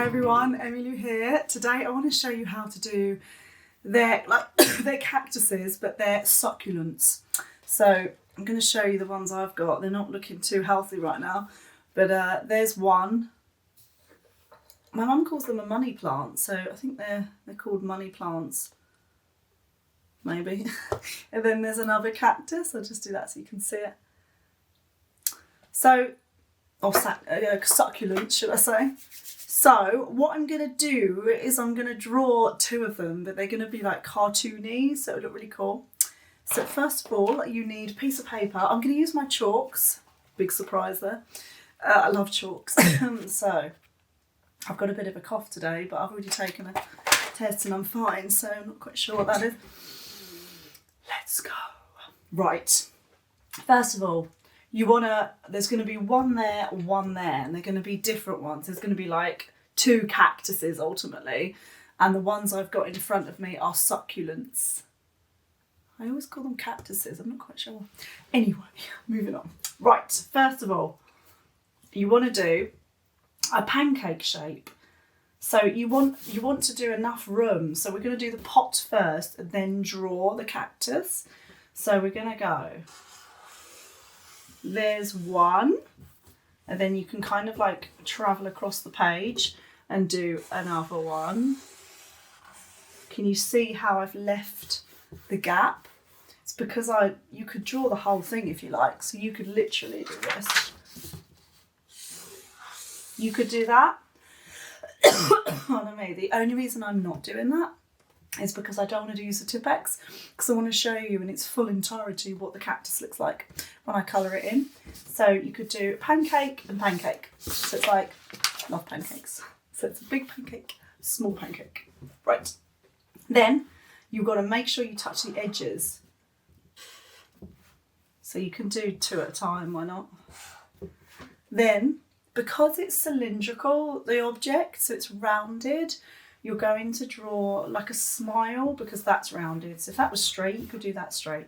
Hey everyone, emmy-lou here. Today I want to show you how to do their cactuses, but they're succulents. So I'm going to show you the ones I've got. They're not looking too healthy right now, but there's one. My mum calls them a money plant, so I think they're called money plants, maybe. And then there's another cactus. I'll just do that so you can see it. So, or succulents, should I say. So what I'm going to do is I'm going to draw two of them, but they're going to be like cartoony, so it'll look really cool. So first of all, you need a piece of paper. I'm going to use my chalks. Big surprise there. I love chalks. So I've got a bit of a cough today, but I've already taken a test and I'm fine, so I'm not quite sure what that is. Let's go. Right. First of all, there's going to be one there, and they're going to be different ones. There's going to be like two cactuses ultimately, and the ones I've got in front of me are succulents. I always call them cactuses, I'm not quite sure. Anyway, moving on. Right, first of all, you want to do a pancake shape. So you want to do enough room. So we're going to do the pot first and then draw the cactus. So we're going to go, there's one, and then you can kind of like travel across the page and do another one. Can you see how I've left the gap? It's because you could draw the whole thing if you like, so you could literally do this. You could do that. Pardon me. The only reason I'm not doing that is because I don't want to use the Tipp-Ex, because I want to show you in its full entirety what the cactus looks like when I colour it in. So you could do pancake and pancake. So it's like, love pancakes. So it's a big pancake, small pancake. Right. Then you've got to make sure you touch the edges. So you can do two at a time, why not? Then, because it's cylindrical, the object, so it's rounded, you're going to draw like a smile because that's rounded. So if that was straight, you could do that straight.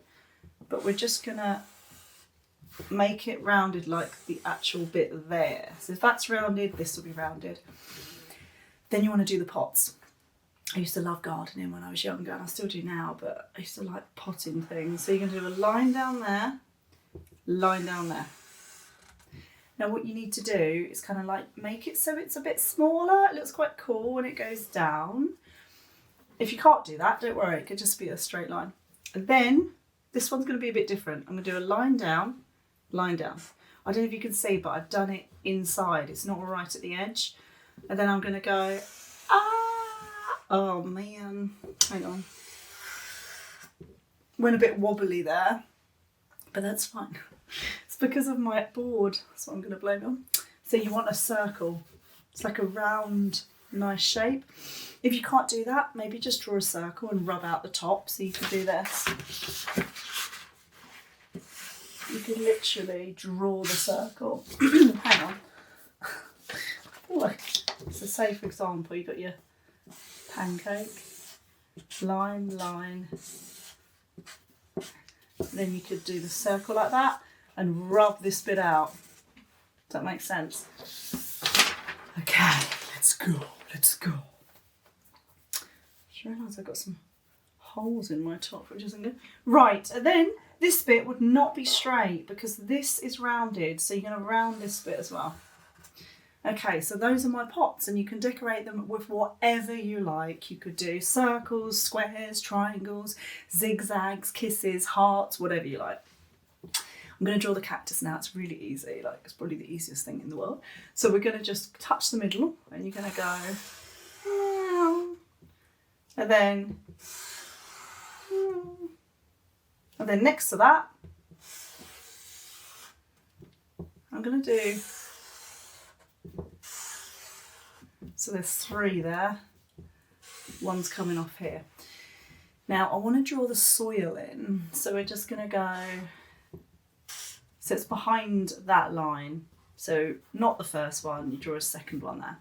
But we're just gonna make it rounded like the actual bit there. So if that's rounded, this will be rounded. Then you want to do the pots. I used to love gardening when I was younger, and I still do now, but I used to like potting things. So you're gonna do a line down there, line down there. Now what you need to do is kind of like make it so it's a bit smaller. It looks quite cool when it goes down. If you can't do that, don't worry, it could just be a straight line. And then this one's going to be a bit different. I'm going to do a line down, line down. I don't know if you can see, but I've done it inside. It's not right at the edge. And then I'm going to go, oh man, hang on. Went a bit wobbly there, but that's fine. It's because of my board, that's what I'm going to blame it on. So you want a circle. It's like a round, nice shape. If you can't do that, maybe just draw a circle and rub out the top. So you can do this. You can literally draw the circle. Hang on. Look, so say for example, you've got your pancake, line, line. Then you could do the circle like that and rub this bit out. Does that make sense? Okay, let's go, let's go. I just realised I've got some holes in my top, which isn't good. Right, and then this bit would not be straight because this is rounded, so you're going to round this bit as well. Okay, so those are my pots, and you can decorate them with whatever you like. You could do circles, squares, triangles, zigzags, kisses, hearts, whatever you like. I'm going to draw the cactus now. It's really easy, like it's probably the easiest thing in the world. So we're going to just touch the middle, and you're going to go, and then next to that, I'm going to do, so there's three there, one's coming off here. Now I want to draw the soil in, so we're just going to go, so it's behind that line, so not the first one, you draw a second one there.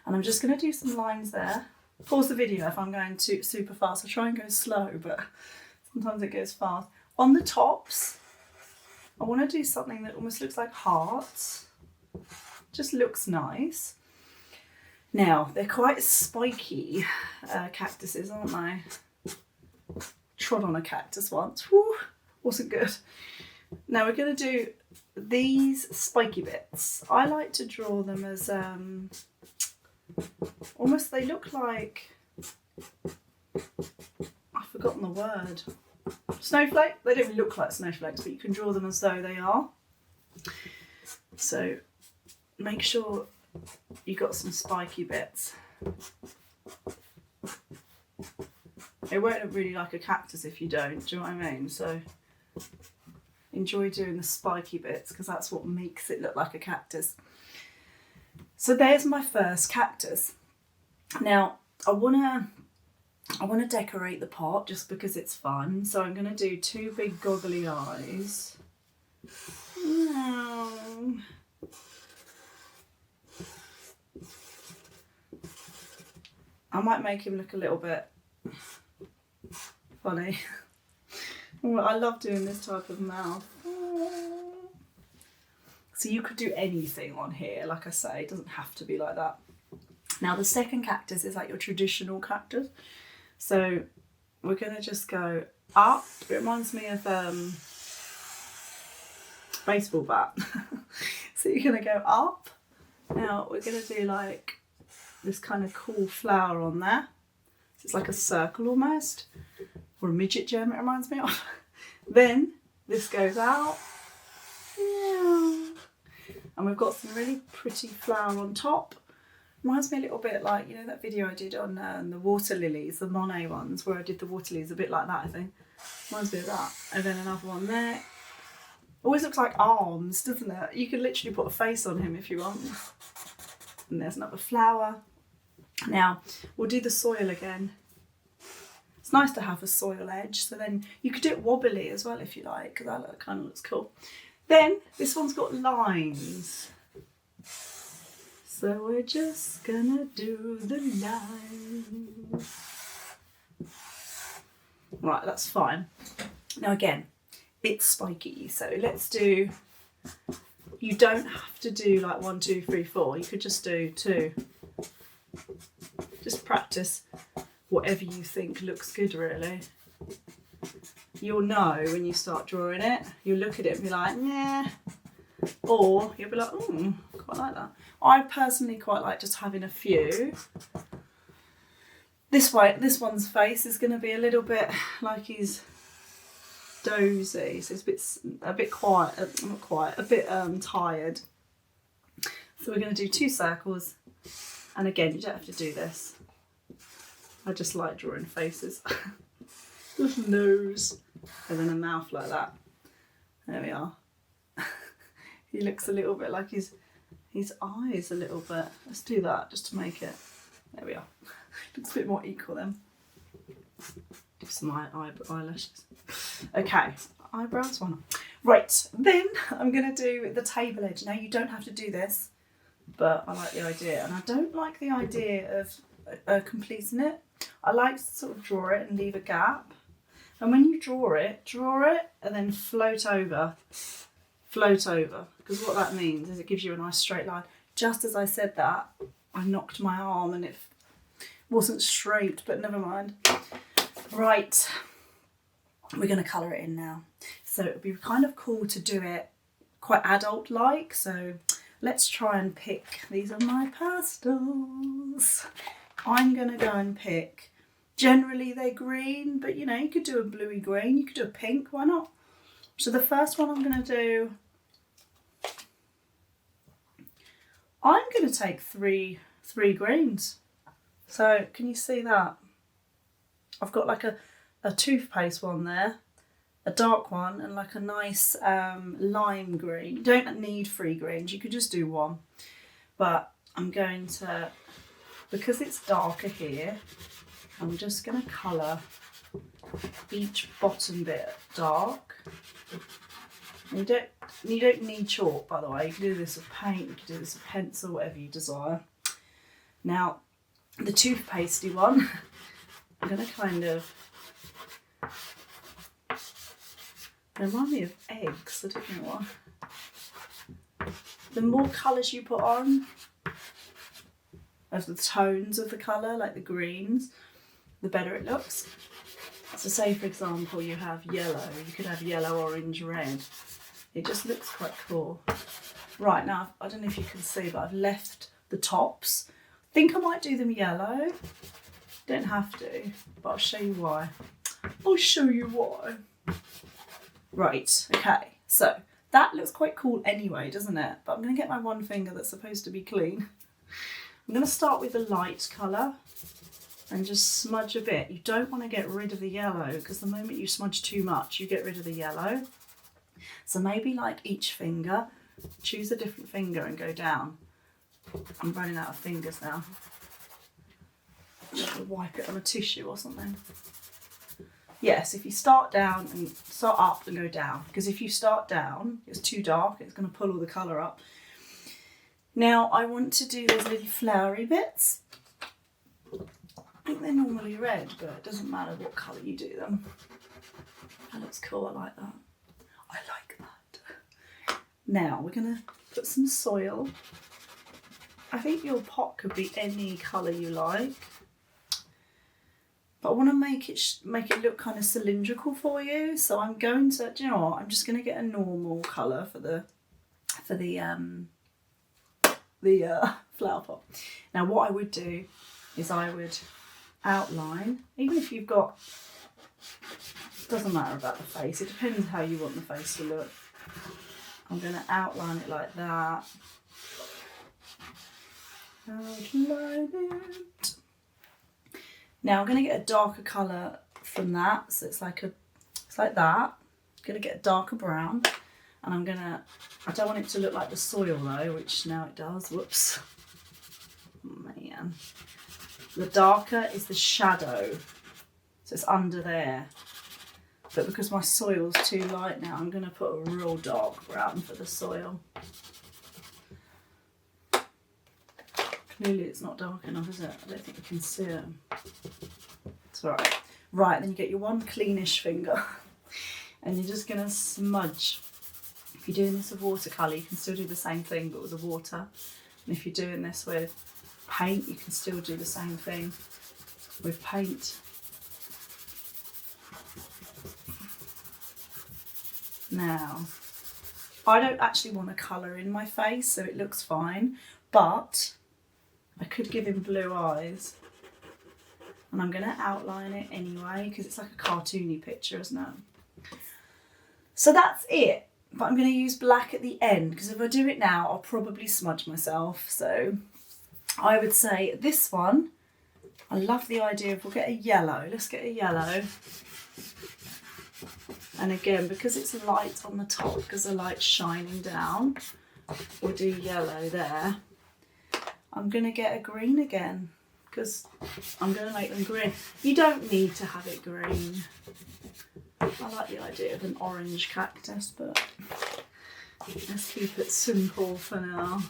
And I'm just going to do some lines there. Pause the video if I'm going too super fast. I try and go slow, but sometimes it goes fast. On the tops, I want to do something that almost looks like hearts. Just looks nice. Now, they're quite spiky cactuses, aren't they? Trod on a cactus once. Whew, wasn't good. Now we're going to do these spiky bits. I like to draw them as almost, they look like, I've forgotten the word. Snowflake? They don't look like snowflakes, but you can draw them as though they are. So make sure you got some spiky bits. It won't look really like a cactus if you don't, do you know what I mean? So enjoy doing the spiky bits because that's what makes it look like a cactus. So there's my first cactus. Now I wanna decorate the pot just because it's fun. So I'm gonna do two big goggly eyes. I might make him look a little bit funny. I love doing this type of mouth. So you could do anything on here, like I say, it doesn't have to be like that. Now the second cactus is like your traditional cactus. So we're gonna just go up. It reminds me of baseball bat. So you're gonna go up. Now we're gonna do like this kind of cool flower on there. So it's like a circle almost, or a midget gem it reminds me of. Then this goes out. And we've got some really pretty flower on top. Reminds me a little bit like, you know, that video I did on the water lilies, the Monet ones, where I did the water lilies a bit like that, I think. Reminds me of that. And then another one there. Always looks like arms, doesn't it? You could literally put a face on him if you want. And there's another flower. Now, we'll do the soil again. It's nice to have a soil edge, so then you could do it wobbly as well if you like, because that kind of looks cool. Then, this one's got lines. So we're just gonna do the lines. Right, that's fine. Now again, it's spiky, so let's do, you don't have to do like 1, 2, 3, 4, you could just do 2. Just practice whatever you think looks good, really. You'll know when you start drawing it. You'll look at it and be like, yeah. Or you'll be like, quite like that. I personally quite like just having a few. This one's face is going to be a little bit like he's dozy, so it's a bit quiet, not quiet, a bit tired. So we're going to do 2 circles, and again, you don't have to do this. I just like drawing faces. With nose, and then a mouth like that. There we are. He looks a little bit like his eyes a little bit. Let's do that just to make it. There we are. Looks a bit more equal then. Do some eyelashes. Okay, eyebrows one. Right, then I'm going to do the table edge. Now you don't have to do this, but I like the idea. And I don't like the idea of completing it. I like to sort of draw it and leave a gap. And when you draw it and then float over. Because what that means is it gives you a nice straight line. Just as I said that, I knocked my arm and it wasn't straight, but never mind. Right, we're going to colour it in now. So it would be kind of cool to do it quite adult-like. So let's try and pick, these are my pastels. I'm going to go and pick, generally they're green, but you know, you could do a bluey green, you could do a pink, why not? So the first one I'm going to do, I'm going to take three greens. So can you see that? I've got like a toothpaste one there, a dark one, and like a nice lime green. You don't need 3 greens, you could just do 1. But I'm going to, because it's darker here, I'm just going to colour each bottom bit dark. And you don't need chalk, by the way. You can do this with paint, you can do this with pencil, whatever you desire. Now, the toothpastey one, I'm going to kind of, they remind me of eggs, I don't know why. The more colours you put on, of the tones of the colour, like the greens, the better it looks. So say for example you have yellow, you could have yellow, orange, red. It just looks quite cool. Right, now I don't know if you can see, but I've left the tops. I think I might do them yellow. Don't have to, but I'll show you why. I'll show you why. Right, okay, so that looks quite cool anyway, doesn't it? But I'm going to get my one finger that's supposed to be clean. I'm going to start with the light colour and just smudge a bit. You don't want to get rid of the yellow because the moment you smudge too much, you get rid of the yellow. So maybe like each finger, choose a different finger and go down. I'm running out of fingers now. I'll wipe it on a tissue or something. Yes, if you start down and start up and go down, because if you start down, it's too dark, it's going to pull all the colour up. Now I want to do those little flowery bits. I think they're normally red, but it doesn't matter what colour you do them. That looks cool, I like that. I like that. Now we're going to put some soil. I think your pot could be any colour you like. But I want to make it look kind of cylindrical for you. So I'm going to, do you know what? I'm just going to get a normal colour for the flower pot. Now what I would do is I would outline, even if you've got, doesn't matter about the face, it depends how you want the face to look. I'm going to outline it like that. Outline it. Now I'm going to get a darker colour from that, so it's like that. I'm going to get a darker brown, and I don't want it to look like the soil though, which now it does. Whoops. Man. The darker is the shadow, so it's under there. But because my soil's too light now, I'm going to put a real dark brown for the soil. Clearly it's not dark enough, is it? I don't think you can see it. It's alright. Right, then you get your one cleanish finger and you're just going to smudge. If you're doing this with watercolour, you can still do the same thing but with the water. And if you're doing this with paint, you can still do the same thing with paint. Now, I don't actually want to colour in my face, so it looks fine, but I could give him blue eyes, and I'm going to outline it anyway because it's like a cartoony picture, isn't it? So that's it, but I'm going to use black at the end because if I do it now I'll probably smudge myself. So I would say this one, I love the idea of, we'll get a yellow, let's get a yellow. And again, because it's light on the top, because the light's shining down, we'll do yellow there. I'm going to get a green again because I'm going to make them green. You don't need to have it green. I like the idea of an orange cactus, but let's keep it simple for now.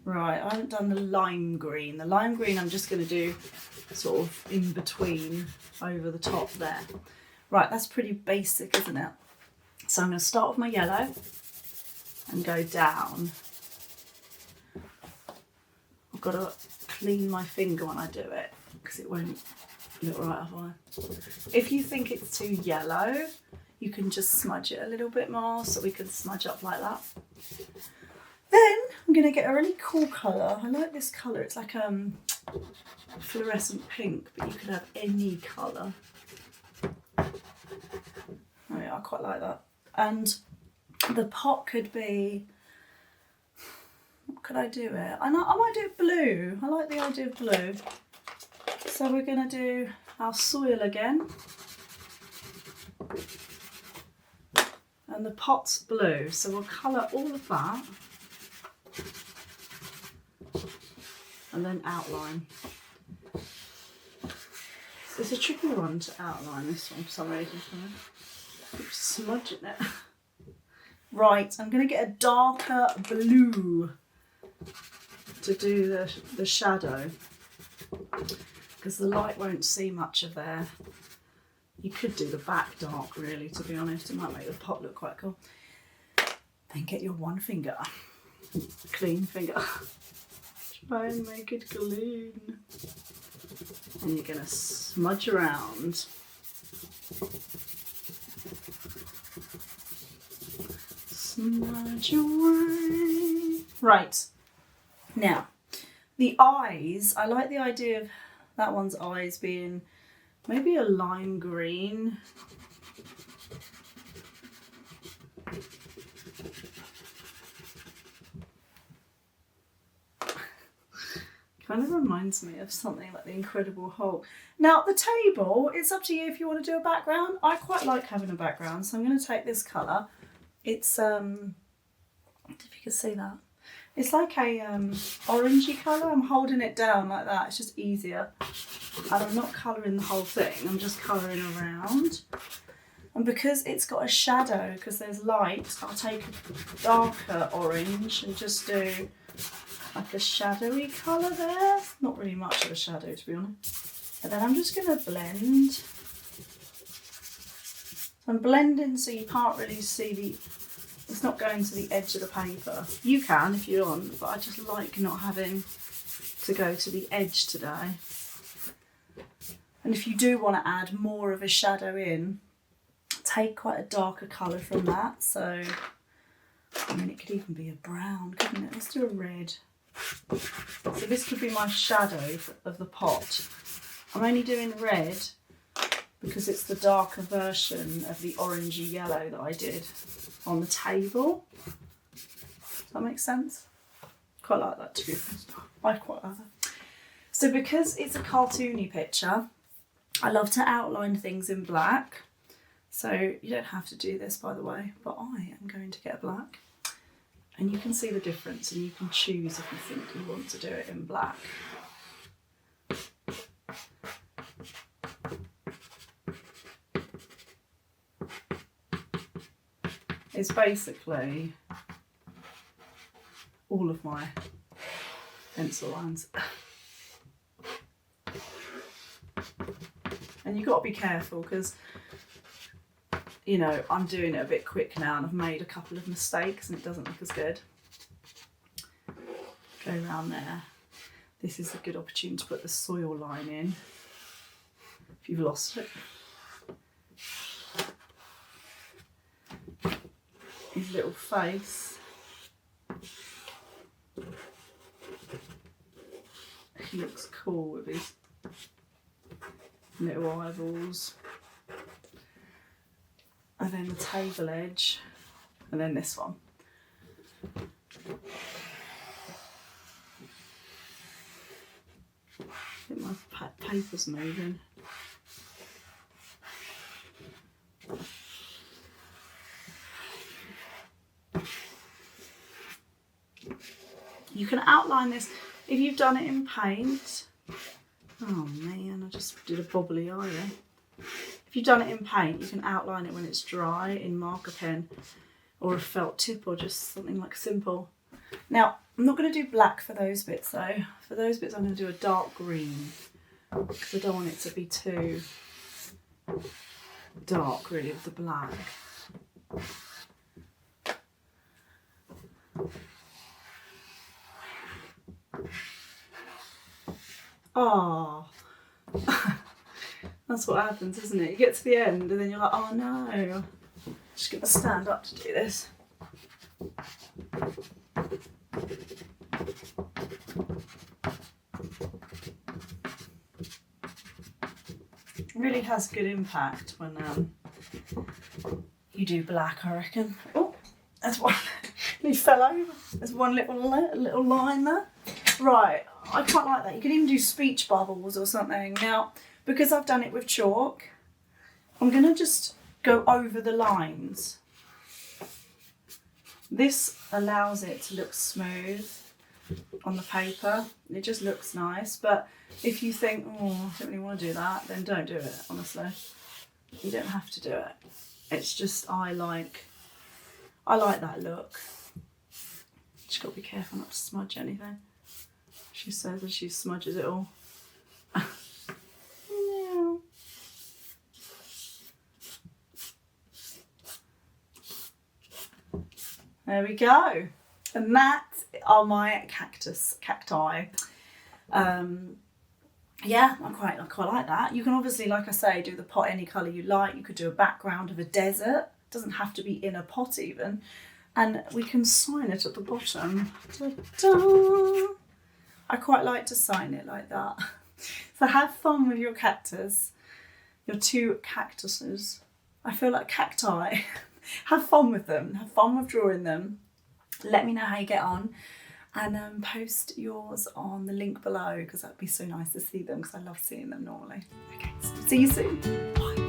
Right, I haven't done the lime green. The lime green I'm just going to do sort of in between over the top there. Right, that's pretty basic, isn't it? So I'm going to start with my yellow and go down. I've got to clean my finger when I do it because it won't look right otherwise. If you think it's too yellow, you can just smudge it a little bit more, so we can smudge up like that. Then I'm going to get a really cool colour. I like this colour. It's like fluorescent pink, but you could have any colour. Oh yeah, I quite like that. And the pot could be, what could I do it? I might do blue. I like the idea of blue. So we're going to do our soil again. And the pot's blue, so we'll colour all of that. And then outline. It's a tricky one to outline, this one, for some reason. Keep smudging it. Right, I'm going to get a darker blue to do the shadow, because the light won't see much of there. You could do the back dark, really, to be honest. It might make the pot look quite cool. Then get your one finger, clean finger. Homemade galoon. And you're going to smudge around. Smudge away. Right. Now, the eyes, I like the idea of that one's eyes being maybe a lime green. Kind of reminds me of something like the Incredible Hulk. Now the table, it's up to you if you want to do a background. I quite like having a background, so I'm going to take this colour. It's if you can see that. It's like a orangey colour. I'm holding it down like that. It's just easier. And I'm not colouring the whole thing. I'm just colouring around. And because it's got a shadow, because there's light, I'll take a darker orange and just do like a shadowy colour there. Not really much of a shadow, to be honest. And then I'm just going to blend. So I'm blending so you can't really see it's not going to the edge of the paper. You can if you want, but I just like not having to go to the edge today. And if you do want to add more of a shadow in, take quite a darker colour from that. So, I mean, it could even be a brown, couldn't it? Let's do a red. So this could be my shadow of the pot. I'm only doing red because it's the darker version of the orangey yellow that I did on the table. Does that make sense? Quite like that, to be honest. I quite like that. So because it's a cartoony picture, I love to outline things in black. So you don't have to do this, by the way, but I am going to get a black. And you can see the difference and you can choose if you think you want to do it in black. It's basically all of my pencil lines. And you've got to be careful because, you know, I'm doing it a bit quick now and I've made a couple of mistakes and it doesn't look as good. Go around there. This is a good opportunity to put the soil line in if you've lost it. His little face. He looks cool with his little eyeballs. And then the table edge. And then this one. I think my paper's moving. You can outline this if you've done it in paint. Oh man, I just did a bobbly eye there. If you've done it in paint, you can outline it when it's dry in marker pen or a felt tip or just something like simple. Now, I'm not going to do black for those bits though. For those bits I'm going to do a dark green because I don't want it to be too dark really with the black. Oh, that's what happens, isn't it? You get to the end and then you're like, oh no, I'm just going to stand up to do this. It really has good impact when you do black, I reckon. Oh, there's one. He fell over. There's one little line there. Right, I quite like that. You can even do speech bubbles or something. Now, because I've done it with chalk, I'm going to just go over the lines. This allows it to look smooth on the paper. It just looks nice. But if you think, oh, I don't really want to do that, then don't do it, honestly. You don't have to do it. It's just, I like that look. Just got to be careful not to smudge anything. She says as she smudges it all. There we go. And that are my cacti. Yeah, I quite like that. You can obviously, like I say, do the pot any colour you like. You could do a background of a desert. It doesn't have to be in a pot even. And we can sign it at the bottom. Ta-da! I quite like to sign it like that. So have fun with your cactus, your 2 cactuses. I feel like cacti. Have fun with them. Have fun with drawing them. Let me know how you get on. And post yours on the link below, because that'd be so nice to see them, because I love seeing them normally. Okay, so see you soon. Bye.